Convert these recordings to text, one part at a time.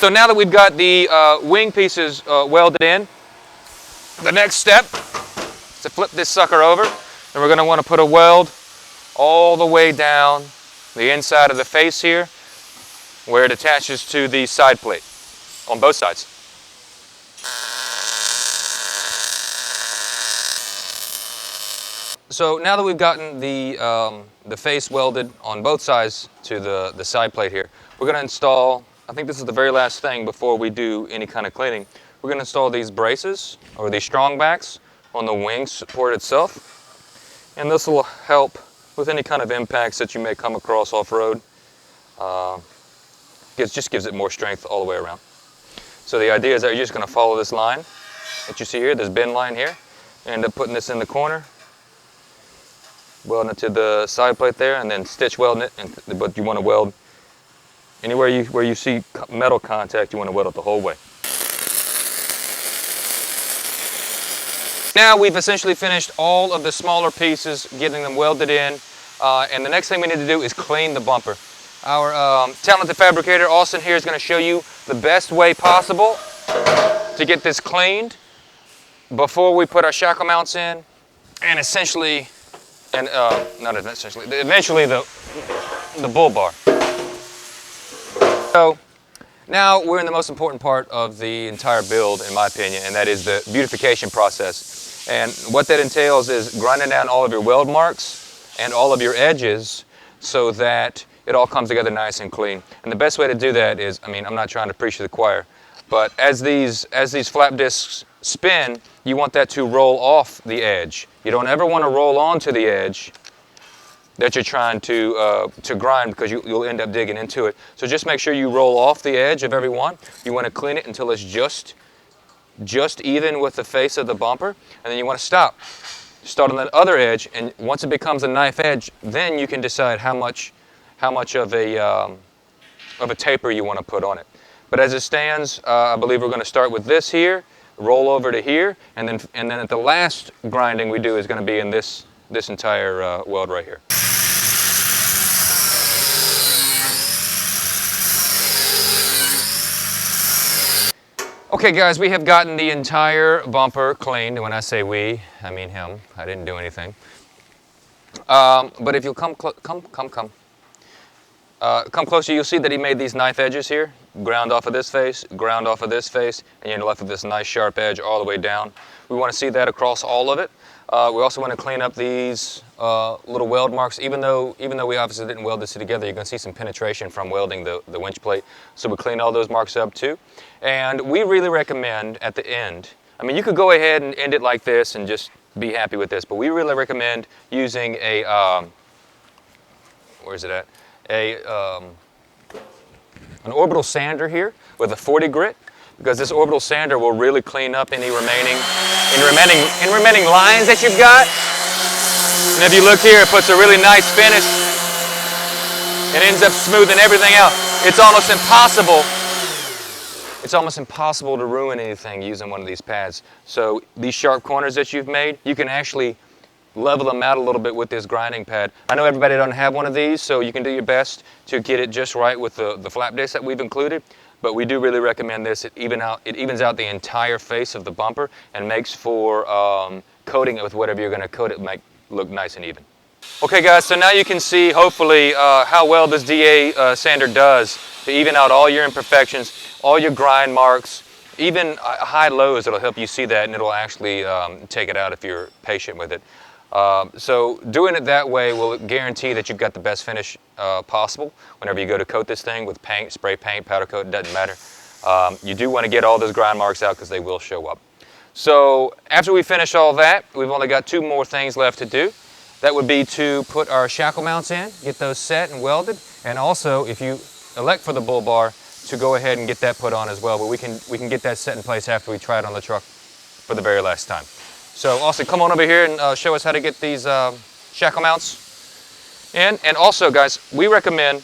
So now that we've got the wing pieces welded in, the next step is to flip this sucker over, and we're going to want to put a weld all the way down the inside of the face here, where it attaches to the side plate on both sides. So now that we've gotten the face welded on both sides to the side plate here, we're going to install, I think this is the very last thing before we do any kind of cleaning, we're going to install these braces, or these strong backs, on the wing support itself. And this will help with any kind of impacts that you may come across off-road. It just gives it more strength all the way around. So the idea is that you're just going to follow this line that you see here, this bend line here, and end up putting this in the corner, welding it to the side plate there, and then stitch welding it. But you want to weld anywhere where you see metal contact, you want to weld it the whole way. Now we've essentially finished all of the smaller pieces, getting them welded in, and the next thing we need to do is clean the bumper. Our talented fabricator, Austin, here is going to show you the best way possible to get this cleaned before we put our shackle mounts in, and eventually the bull bar. So now we're in the most important part of the entire build, in my opinion, and that is the beautification process. And what that entails is grinding down all of your weld marks and all of your edges so that it all comes together nice and clean. And the best way to do that is, I mean, I'm not trying to preach to the choir, but as these flap discs spin, you want that to roll off the edge. You don't ever want to roll onto the edge that you're trying to grind, because you'll end up digging into it. So just make sure you roll off the edge of every one. You want to clean it until it's just even with the face of the bumper, and then you want to stop. Start on that other edge, and once it becomes a knife edge, then you can decide how much of a taper you want to put on it. But as it stands, I believe we're going to start with this here, roll over to here, and then at the last grinding we do is going to be in this entire weld right here. Okay guys, we have gotten the entire bumper cleaned. When I say we, I mean him. I didn't do anything. But if you'll come closer, you'll see that he made these knife edges here. Ground off of this face, ground off of this face, and you're left with this nice sharp edge all the way down. We want to see that across all of it. We also want to clean up these little weld marks. Even though we obviously didn't weld this together, you're going to see some penetration from welding the winch plate. So we clean all those marks up too. And we really recommend at the end, I mean, you could go ahead and end it like this and just be happy with this, but we really recommend using a, where's it at? An orbital sander here with a 40 grit, because this orbital sander will really clean up any remaining lines that you've got. And if you look here, it puts a really nice finish. It ends up smoothing everything out. It's almost impossible to ruin anything using one of these pads. So these sharp corners that you've made, you can actually level them out a little bit with this grinding pad. I know everybody doesn't have one of these, so you can do your best to get it just right with the flap disc that we've included. But we do really recommend this. It evens out the entire face of the bumper and makes for coating it with whatever you're going to coat it, make look nice and even. Okay guys, so now you can see hopefully how well this DA sander does to even out all your imperfections, all your grind marks, even high lows. It'll help you see that, and it'll actually take it out if you're patient with it. So doing it that way will guarantee that you've got the best finish possible whenever you go to coat this thing with paint, spray paint, powder coat, it doesn't matter. You do want to get all those grind marks out because they will show up. So after we finish all that, we've only got two more things left to do. That would be to put our shackle mounts in, get those set and welded, and also if you elect for the bull bar, to go ahead and get that put on as well. But we can get that set in place after we try it on the truck for the very last time. So Austin, come on over here and show us how to get these shackle mounts in. And also guys, we recommend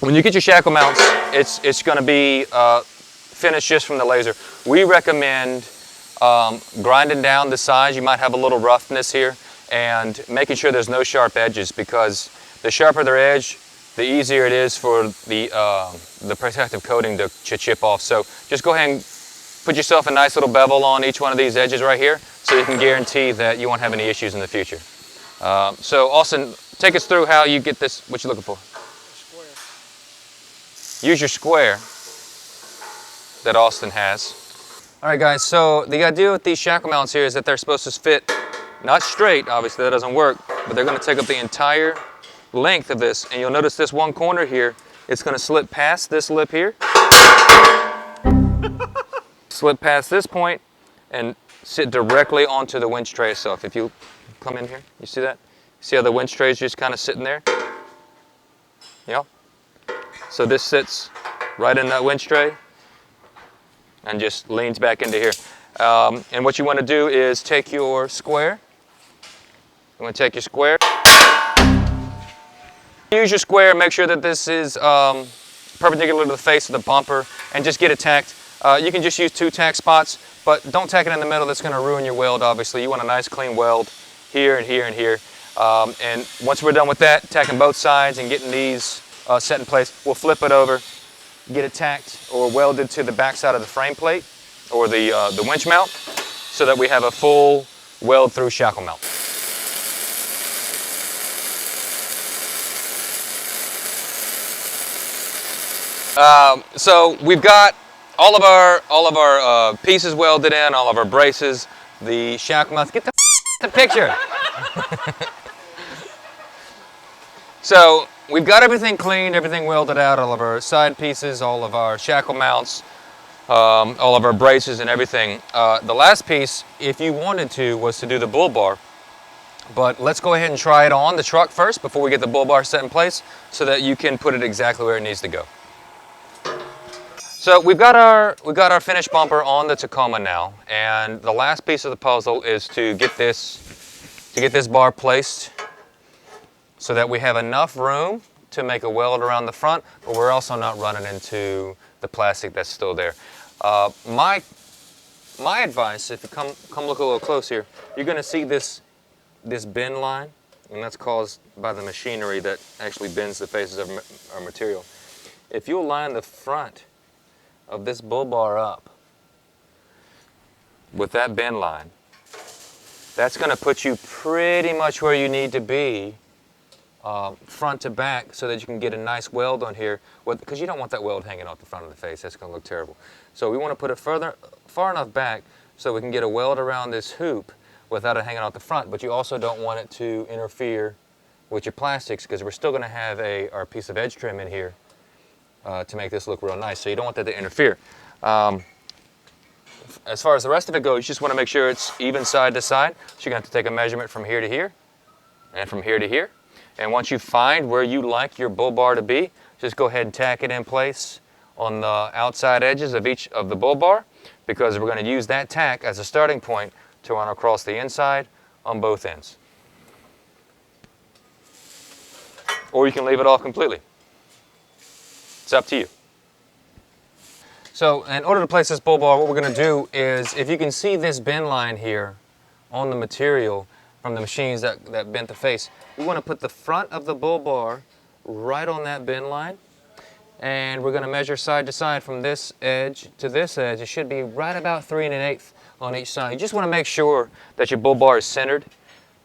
when you get your shackle mounts, it's going to be finished just from the laser. We recommend grinding down the sides. You might have a little roughness here, and making sure there's no sharp edges, because the sharper their edge, the easier it is for the protective coating to chip off. So just go ahead and put yourself a nice little bevel on each one of these edges right here so you can guarantee that you won't have any issues in the future. So Austin, take us through how you get this, what you're looking for. Square. Use your square that Austin has. All right guys, so the idea with these shackle mounts here is that they're supposed to fit, not straight, obviously that doesn't work, but they're going to take up the entire length of this, and you'll notice this one corner here, it's going to slip past this lip here, slip past this point, and sit directly onto the winch tray itself. If you come in here, you see that? See how the winch tray is just kind of sitting there? Yeah. So this sits right in that winch tray and just leans back into here. And what you want to do is take your square. You want to take your square. Use your square, make sure that this is perpendicular to the face of the bumper, and just get it tacked. You can just use 2 tack spots, but don't tack it in the middle. That's going to ruin your weld, obviously. You want a nice clean weld here and here and here. And once we're done with that, tacking both sides and getting these set in place, we'll flip it over, get it tacked or welded to the back side of the frame plate or the winch mount so that we have a full weld through shackle mount. So we've got all of our pieces welded in, all of our braces, the shackle mounts. Get the picture. So we've got everything cleaned, everything welded out, all of our side pieces, all of our shackle mounts, all of our braces and everything. The last piece, if you wanted to, was to do the bull bar. But let's go ahead and try it on the truck first before we get the bull bar set in place so that you can put it exactly where it needs to go. So we've got our finished bumper on the Tacoma now, and the last piece of the puzzle is to get this bar placed so that we have enough room to make a weld around the front, but we're also not running into the plastic that's still there. My advice, if you come look a little close here, you're going to see this bend line, and that's caused by the machinery that actually bends the faces of our material. If you line the front of this bull bar up with that bend line, that's going to put you pretty much where you need to be front to back so that you can get a nice weld on here, because you don't want that weld hanging off the front of the face. That's going to look terrible. So we want to put it far enough back so we can get a weld around this hoop without it hanging off the front, but you also don't want it to interfere with your plastics, because we're still going to have our piece of edge trim in here to make this look real nice, so you don't want that to interfere. As far as the rest of it goes, you just want to make sure it's even side to side. So you're going to have to take a measurement from here to here and from here to here. And once you find where you like your bull bar to be, just go ahead and tack it in place on the outside edges of each of the bull bar, because we're going to use that tack as a starting point to run across the inside on both ends. Or you can leave it off completely. It's up to you. So in order to place this bull bar, what we're going to do is, if you can see this bend line here on the material from the machines that bent the face, we want to put the front of the bull bar right on that bend line, and we're going to measure side to side from this edge to this edge. It should be right about 3 1/8 on each side. You just want to make sure that your bull bar is centered.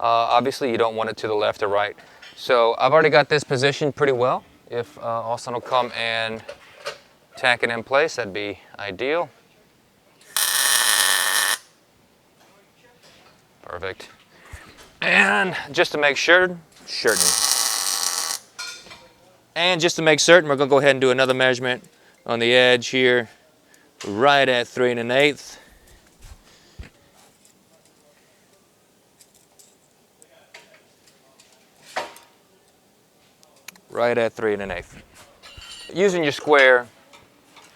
Obviously you don't want it to the left or right. So I've already got this positioned pretty well. If Austin will come and tack it in place, that'd be ideal. Perfect. And just to make certain, we're going to go ahead and do another measurement on the edge here, right at 3 1/8. Right at 3 1/8. Using your square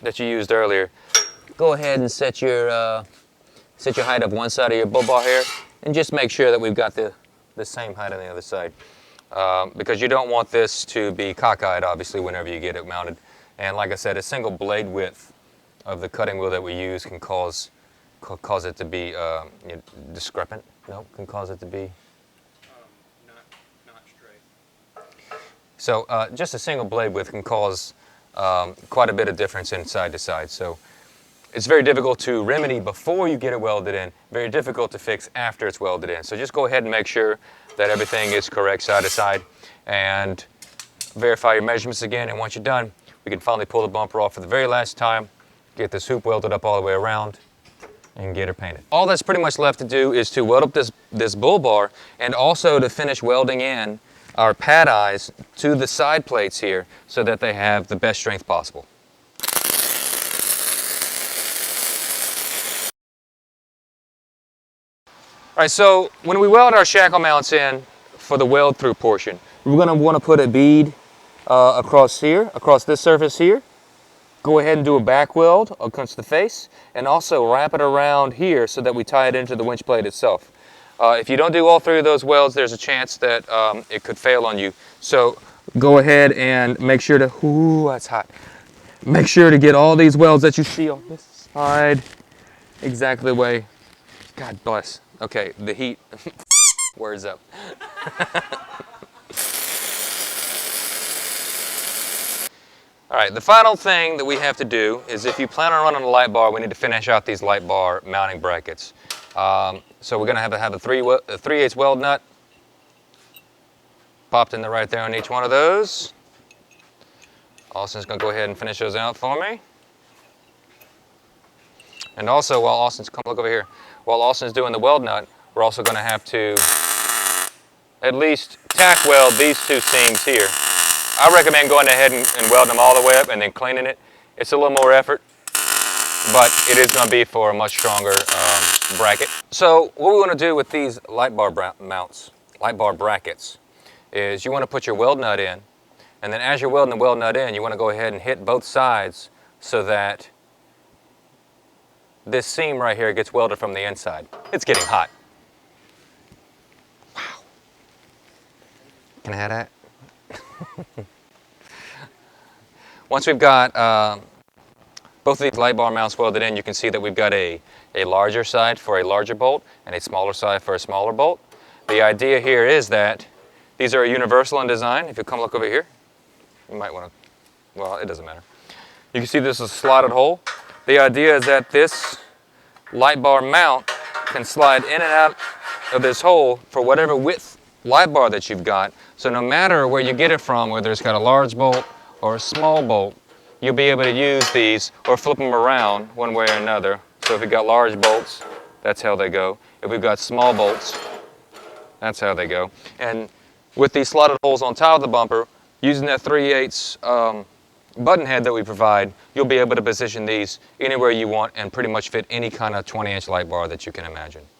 that you used earlier, go ahead and set your height of one side of your bull bar here, and just make sure that we've got the same height on the other side, because you don't want this to be cockeyed, obviously, whenever you get it mounted. And like I said, a single blade width of the cutting wheel that we use can cause it to be discrepant. No, can cause it to be not straight. So just a single blade width can cause quite a bit of difference in side to side. So it's very difficult to remedy before you get it welded in, very difficult to fix after it's welded in. So just go ahead and make sure that everything is correct side to side and verify your measurements again. And once you're done, we can finally pull the bumper off for the very last time, get this hoop welded up all the way around, and get her painted. All that's pretty much left to do is to weld up this bull bar and also to finish welding in our pad eyes to the side plates here so that they have the best strength possible. All right, so when we weld our shackle mounts in for the weld through portion, we're going to want to put a bead across here, across this surface here. Go ahead and do a back weld against the face and also wrap it around here so that we tie it into the winch plate itself. If you don't do all three of those welds, there's a chance that it could fail on you. So go ahead and make sure to, ooh, that's hot. Make sure to get all these welds that you see on this side exactly the way, God bless. Okay, the heat wears up. All right, the final thing that we have to do is if you plan on running a light bar, we need to finish out these light bar mounting brackets. So we're gonna have a 3/8 weld nut popped in there right there on each one of those. Austin's gonna go ahead and finish those out for me. And also, while Austin's, come look over here, while Austin's doing the weld nut, we're also gonna have to at least tack weld these two seams here. I recommend going ahead and welding them all the way up and then cleaning it. It's a little more effort, but it is going to be for a much stronger bracket. So what we want to do with these light bar brackets, is you want to put your weld nut in, and then as you're welding the weld nut in, you want to go ahead and hit both sides so that this seam right here gets welded from the inside. It's getting hot. Wow. Can I have that? Once we've got both of these light bar mounts welded in, you can see that we've got a larger side for a larger bolt and a smaller side for a smaller bolt. The idea here is that these are universal in design. If you come look over here, you might want to, well, it doesn't matter. You can see this is a slotted hole. The idea is that this light bar mount can slide in and out of this hole for whatever width light bar that you've got. So no matter where you get it from, whether it's got a large bolt or a small bolt, you'll be able to use these or flip them around one way or another. So if you've got large bolts, that's how they go. If we've got small bolts, that's how they go. And with these slotted holes on top of the bumper, using that 3/8 button head that we provide, you'll be able to position these anywhere you want and pretty much fit any kind of 20-inch light bar that you can imagine.